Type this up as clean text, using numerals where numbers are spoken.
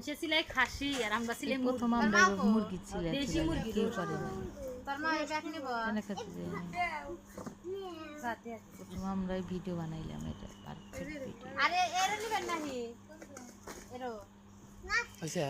মানুষে ছিলাই খাসি আর আমরা ছিলাই প্রথম আমরা মুরগি ছিলাই দেশি মুরগি কেউ করে না তোর মা এটা কি নিব কেন খেতে দেয় না প্রথম আমরাই ভিডিও বানাইলাম এটা পারফেক্ট ভিডিও আরে এর নিবেন নাহি এরো আচ্ছা